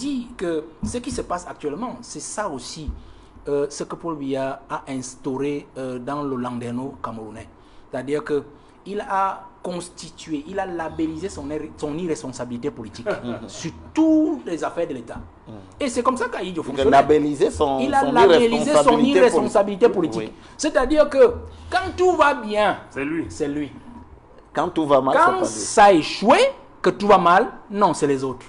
dis que ce qui se passe actuellement, c'est ça aussi, ce que Paul Biya a instauré dans le landerneau camerounais. C'est-à-dire qu'il a constitué, il a labellisé son irresponsabilité politique sur toutes les affaires de l'État. Et c'est comme ça qu'Ahidjo fonctionne. Il a labellisé son irresponsabilité politique. Oui. C'est-à-dire que quand tout va bien, c'est lui. Quand tout va mal, quand ça a échoué, que tout va mal, non, c'est les autres.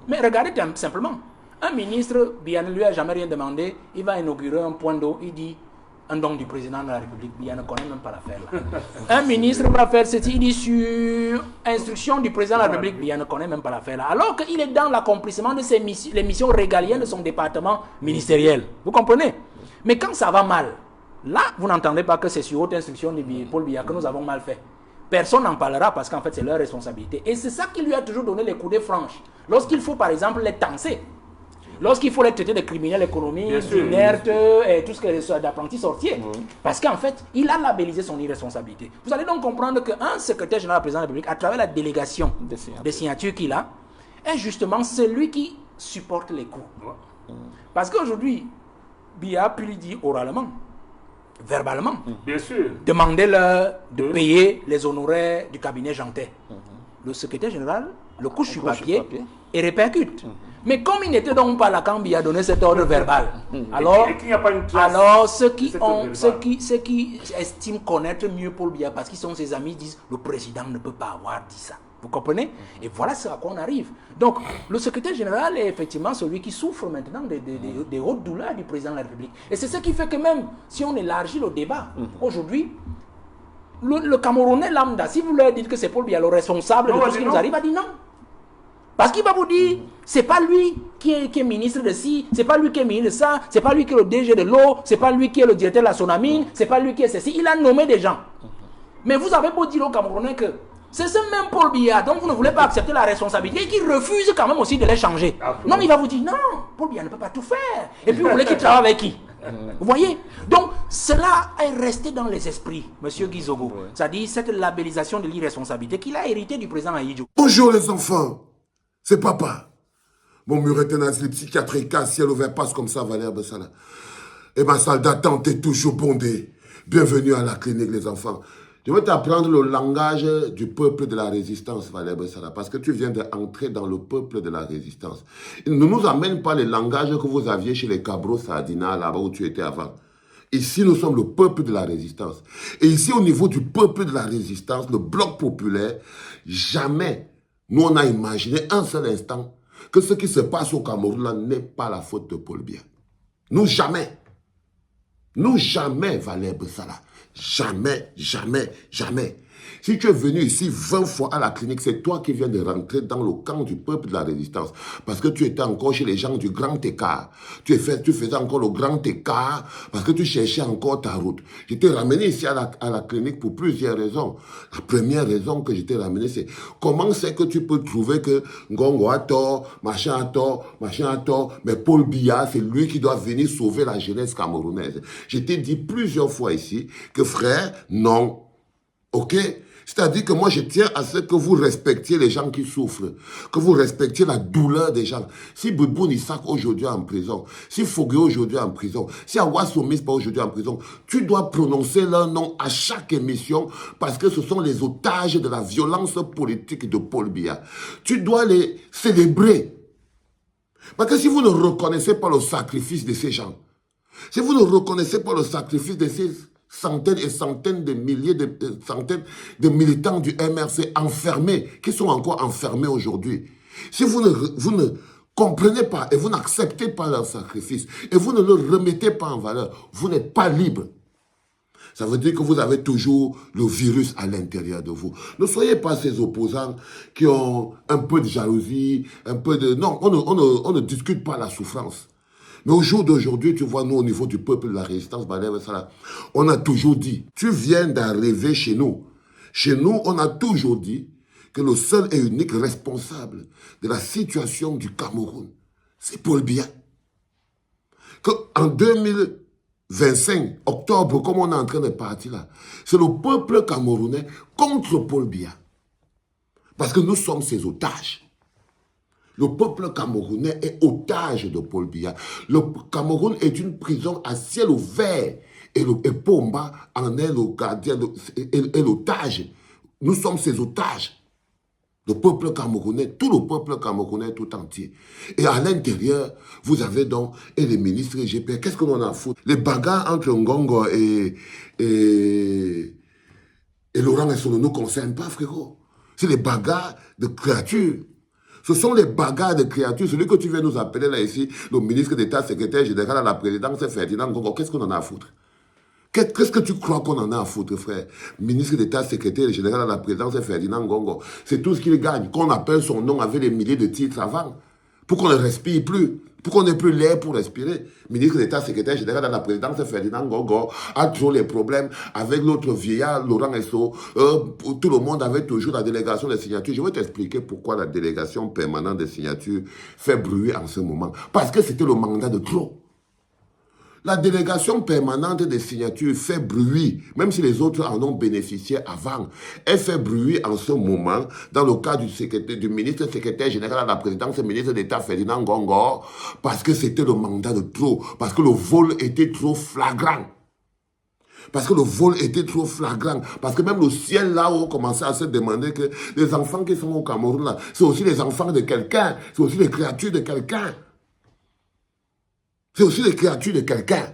Mais regardez simplement, un ministre, Biya ne lui a jamais rien demandé, il va inaugurer un point d'eau, il dit un don du président de la République, Biya ne connaît même pas l'affaire là. Un ministre va faire ceci, il dit sur instruction du président de la République, Biya ne connaît même pas l'affaire là. Alors qu'il est dans l'accomplissement de les missions régaliennes de son département ministériel. Vous comprenez? Mais quand ça va mal, là, vous n'entendez pas que c'est sur haute instruction de Paul Biya que nous avons mal fait. Personne n'en parlera parce qu'en fait c'est leur responsabilité. Et c'est ça qui lui a toujours donné les coups de franche. Lorsqu'il faut par exemple les tancer, lorsqu'il faut les traiter de criminels économiques, d'inertes et tout ce que les d'apprentis sorciers. Parce qu'en fait, il a labellisé son irresponsabilité. Vous allez donc comprendre qu'un secrétaire général président de la République, à travers la délégation des signatures qu'il a, est justement celui qui supporte les coups. Parce qu'aujourd'hui, Biya a pu lui dire oralement, verbalement, demandez-leur de payer les honoraires du cabinet Jantet. Le secrétaire général le couche sur papier et répercute. Mais comme il n'était donc pas là quand Biya a donné cet ordre verbal, alors ceux qui estiment connaître mieux Paul Biya parce qu'ils sont ses amis disent le président ne peut pas avoir dit ça. Vous comprenez? Et voilà ce à quoi on arrive. Donc, le secrétaire général est effectivement celui qui souffre maintenant des hautes douleurs du président de la République. Et c'est ce qui fait que même si on élargit le débat, aujourd'hui, le Camerounais lambda, si vous leur dites que c'est Paul Biya le responsable de tout ce qui nous arrive, il va dire non. Parce qu'il va vous dire, c'est pas lui qui est ministre de ci, c'est pas lui qui est ministre de ça, c'est pas lui qui est le DG de l'eau, c'est pas lui qui est le directeur de la Sonamine, c'est pas lui qui est ceci. Il a nommé des gens. Mais vous avez beau dire aux Camerounais que c'est ce même Paul Biya dont vous ne voulez pas accepter la responsabilité et qui refuse quand même aussi de les changer. Non, il va vous dire, non, Paul Biya ne peut pas tout faire. Et puis vous voulez qu'il travaille avec qui? Vous voyez? Donc, cela est resté dans les esprits, M. Guizogo. C'est-à-dire cette labellisation de l'irresponsabilité qu'il a hérité du président Ahidjo. Bonjour les enfants, c'est papa. Mon mur est un asile psychiatrique, ciel ouvert, passe comme ça, Valère Bessala. Et ma salle d'attente est toujours bondée. Bienvenue à la clinique, les enfants. Je vais t'apprendre le langage du peuple de la résistance, Valère Bessala, parce que tu viens d'entrer dans le peuple de la résistance. Il ne nous amène pas les langages que vous aviez chez les Cabros Sardina, là-bas où tu étais avant. Ici, nous sommes le peuple de la résistance. Et ici, au niveau du peuple de la résistance, le bloc populaire, jamais, nous, on a imaginé un seul instant que ce qui se passe au Cameroun là n'est pas la faute de Paul Biya. Nous, jamais. Nous, jamais, Valère Bessala. Jamais, jamais, jamais. Si tu es venu ici 20 fois à la clinique, c'est toi qui viens de rentrer dans le camp du peuple de la résistance. Parce que tu étais encore chez les gens du grand écart. Tu faisais encore le grand écart parce que tu cherchais encore ta route. Je t'ai ramené ici à la clinique pour plusieurs raisons. La première raison que je t'ai ramené, c'est comment c'est que tu peux trouver que Ngongo a tort, machin a tort, mais Paul Biya, c'est lui qui doit venir sauver la jeunesse camerounaise. Je t'ai dit plusieurs fois ici que frère, non. Ok? C'est-à-dire que moi, je tiens à ce que vous respectiez les gens qui souffrent, que vous respectiez la douleur des gens. Si Boubou Nissak aujourd'hui est en prison, si Fogué aujourd'hui est en prison, si Awasomis pas aujourd'hui en prison, tu dois prononcer leur nom à chaque émission parce que ce sont les otages de la violence politique de Paul Biya. Tu dois les célébrer. Parce que si vous ne reconnaissez pas le sacrifice de ces gens, si vous ne reconnaissez pas le sacrifice de ces centaines et centaines de milliers, centaines de militants du MRC enfermés, qui sont encore enfermés aujourd'hui. Si vous ne comprenez pas et vous n'acceptez pas leur sacrifice et vous ne le remettez pas en valeur, vous n'êtes pas libre. Ça veut dire que vous avez toujours le virus à l'intérieur de vous. Ne soyez pas ces opposants qui ont un peu de jalousie, un peu de... Non, on ne discute pas la souffrance. Mais au jour d'aujourd'hui, tu vois, nous, au niveau du peuple de la résistance, on a toujours dit, tu viens d'arriver chez nous. Chez nous, on a toujours dit que le seul et unique responsable de la situation du Cameroun, c'est Paul Biya. Qu'en 2025, octobre, comme on est en train de partir là, c'est le peuple camerounais contre Paul Biya. Parce que nous sommes ses otages. Le peuple camerounais est otage de Paul Biya. Le Cameroun est une prison à ciel ouvert. Et Pomba en est le gardien et l'otage. Nous sommes ses otages. Le peuple camerounais, tout le peuple camerounais tout entier. Et à l'intérieur, vous avez donc, et les ministres GP, qu'est-ce qu'on en a à foutre? Les bagarres entre Ngongo et Laurent Esso ne nous concernent pas, frérot. C'est les bagarres de créatures. Ce sont les bagarres de créatures. Celui que tu viens nous appeler là ici, le ministre d'État, secrétaire général à la présidence, Ferdinand Ngongo, qu'est-ce qu'on en a à foutre? Qu'est-ce que tu crois qu'on en a à foutre, frère? Ministre d'État, secrétaire général à la présidence, Ferdinand Ngongo. C'est tout ce qu'il gagne. Qu'on appelle son nom avec des milliers de titres avant. Pour qu'on ne respire plus. Pour qu'on n'ait plus l'air pour respirer. Ministre d'État, secrétaire général à la présidence, Ferdinand Ngongo a toujours les problèmes avec l'autre vieillard, Laurent Esso. Tout le monde avait toujours la délégation des signatures. Je vais t'expliquer pourquoi la délégation permanente des signatures fait bruit en ce moment. Parce que c'était le mandat de trop. La délégation permanente des signatures fait bruit, même si les autres en ont bénéficié avant. Elle fait bruit en ce moment, dans le cas du ministre secrétaire général à la présidence, ministre d'État Ferdinand Ngongo, parce que c'était le mandat de trop, parce que le vol était trop flagrant. Parce que le vol était trop flagrant. Parce que même le ciel là-haut commençait à se demander que les enfants qui sont au Cameroun là, c'est aussi les enfants de quelqu'un, c'est aussi les créatures de quelqu'un. C'est aussi les créatures de quelqu'un.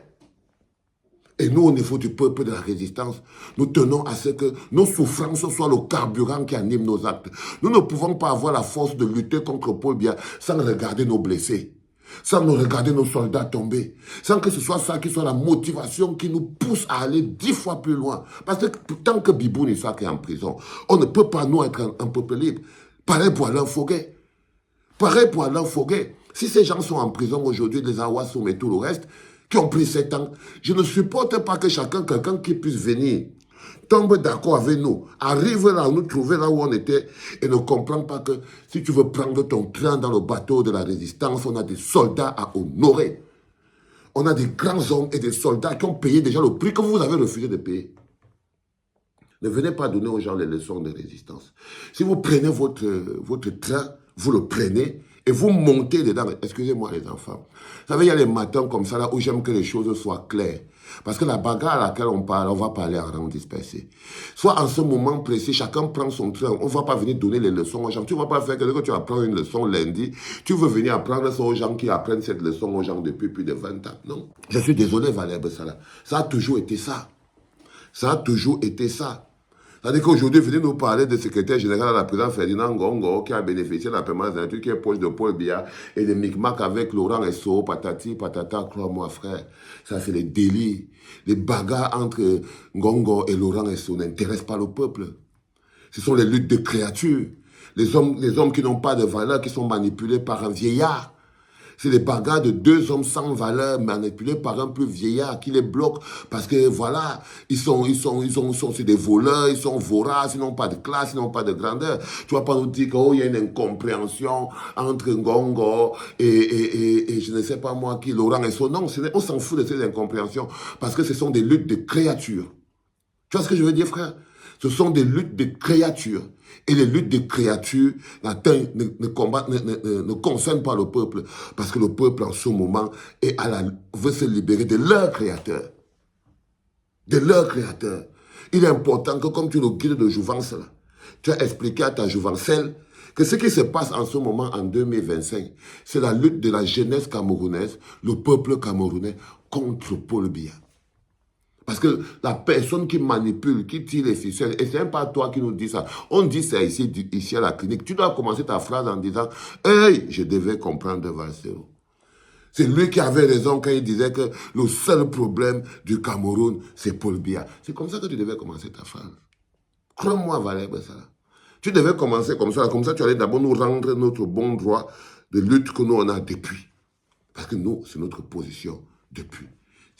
Et nous, au niveau du peuple de la résistance, nous tenons à ce que nos souffrances soient le carburant qui anime nos actes. Nous ne pouvons pas avoir la force de lutter contre Paul Biya sans regarder nos blessés, sans nous regarder nos soldats tomber, sans que ce soit ça qui soit la motivation qui nous pousse à aller 10 fois plus loin. Parce que tant que Bibou Nissak est en prison, on ne peut pas, nous, être un peuple libre. Pareil pour Alain Foguet. Pareil pour Alain Foguet. Si ces gens sont en prison aujourd'hui, les Awasoum et tout le reste, qui ont pris 7 ans, je ne supporte pas que quelqu'un qui puisse venir, tombe d'accord avec nous, arrive là, nous trouver là où on était, et ne comprend pas que si tu veux prendre ton train dans le bateau de la résistance, on a des soldats à honorer. On a des grands hommes et des soldats qui ont payé déjà le prix que vous avez refusé de payer. Ne venez pas donner aux gens les leçons de résistance. Si vous prenez votre train, vous le prenez, et vous montez dedans. Excusez-moi les enfants. Vous savez, il y a les matins comme ça, là, où j'aime que les choses soient claires. Parce que la bagarre à laquelle on parle, on va parler en rang dispersé. Soit en ce moment précis, chacun prend son train. On ne va pas venir donner les leçons aux gens. Tu ne vas pas faire que tu apprends une leçon lundi. Tu veux venir apprendre ça aux gens qui apprennent cette leçon aux gens depuis plus de 20 ans. Non. Je suis désolé, Valère Bessala. Ça a toujours été ça. Ça a toujours été ça. C'est-à-dire qu'aujourd'hui, venez nous parler de secrétaire général à la présidence Ferdinand Ngongo qui a bénéficié de la permanence d'un truc qui est proche de Paul Biya et des micmacs avec Laurent Esso, patati, patata, crois-moi frère. Ça c'est les délits. Les bagarres entre Ngongo et Laurent Esso n'intéressent pas le peuple. Ce sont les luttes de créatures. Les hommes qui n'ont pas de valeur, qui sont manipulés par un vieillard. C'est des bagarres de 2 hommes sans valeur manipulés par un plus vieillard qui les bloque parce que voilà, c'est des voleurs, ils sont voraces, ils n'ont pas de classe, ils n'ont pas de grandeur. Tu vas pas nous dire qu'il y a une incompréhension entre Ngongo et je ne sais pas moi qui, Laurent Esso. Non, on s'en fout de ces incompréhensions parce que ce sont des luttes de créatures. Tu vois ce que je veux dire, frère? Ce sont des luttes de créatures. Et les luttes de créatures ne concernent pas le peuple. Parce que le peuple, en ce moment, veut se libérer de leur créateur. De leur créateur. Il est important que, comme tu es le guide de jouvence, là, tu as expliqué à ta jouvencelle que ce qui se passe en ce moment, en 2025, c'est la lutte de la jeunesse camerounaise, le peuple camerounais, contre Paul Biya. Parce que la personne qui manipule, qui tire les ficelles, et ce n'est pas toi qui nous dis ça. On dit ça ici à la clinique. Tu dois commencer ta phrase en disant « Hey, je devais comprendre Valsero ». C'est lui qui avait raison quand il disait que le seul problème du Cameroun, c'est Paul Biya. C'est comme ça que tu devais commencer ta phrase. Crois-moi, Valère Bessala. Tu devais commencer comme ça tu allais d'abord nous rendre notre bon droit de lutte que nous on a depuis. Parce que nous, c'est notre position depuis.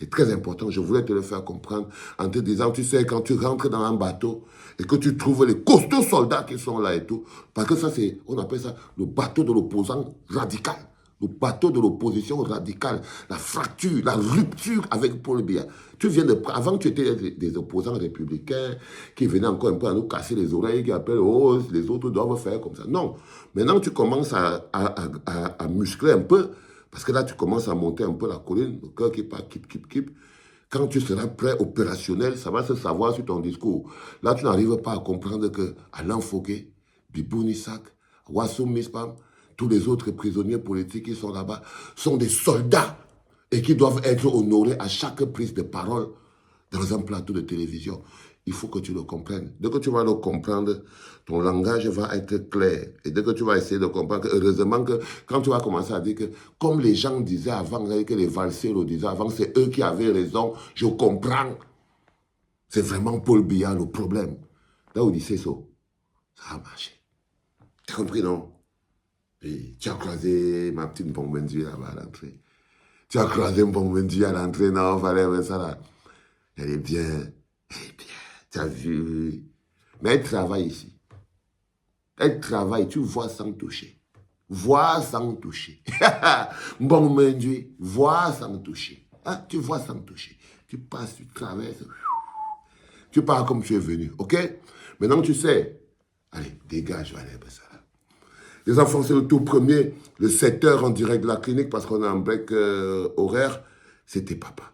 C'est très important, je voulais te le faire comprendre en te disant, tu sais, quand tu rentres dans un bateau et que tu trouves les costauds soldats qui sont là et tout, parce que ça, on appelle ça le bateau de l'opposant radical, le bateau de l'opposition radicale, la fracture, la rupture avec Paul Biya. Tu viens de... Avant, tu étais des opposants républicains qui venaient encore un peu à nous casser les oreilles, qui appellent, oh, les autres doivent faire comme ça. Non. Maintenant, tu commences à muscler un peu, parce que là, tu commences à monter un peu la colline, le cœur qui part, kip. Quand tu seras prêt, opérationnel, ça va se savoir sur ton discours. Là, tu n'arrives pas à comprendre que Alain Foké, Bibou Nissak, Wassoum Mispam, tous les autres prisonniers politiques qui sont là-bas, sont des soldats et qui doivent être honorés à chaque prise de parole dans un plateau de télévision. Il faut que tu le comprennes. Dès que tu vas le comprendre, ton langage va être clair. Et dès que tu vas essayer de comprendre, heureusement que quand tu vas commencer à dire que, comme les gens disaient avant, que les valseurs le disaient avant, c'est eux qui avaient raison, je comprends. C'est vraiment Paul Biya le problème. Là où il dit c'est ça, ça a marché. Tu as compris, non? Et tu as croisé ma petite Mbongbendu là-bas à l'entrée. Tu as croisé Mbongbendu à l'entrée, non, fallait voir ça là. Elle est bien. Tu as vu. Mais elle travaille ici. Elle travaille, tu vois sans toucher. Vois sans toucher. Mbongbendu, vois sans toucher. Ah, tu vois sans toucher. Tu passes, tu traverses. Tu pars comme tu es venu, ok? Maintenant, tu sais. Allez, dégage, allez, ça. Les enfants, c'est le tout premier, le 7h en direct de la clinique parce qu'on a un break horaire. C'était papa.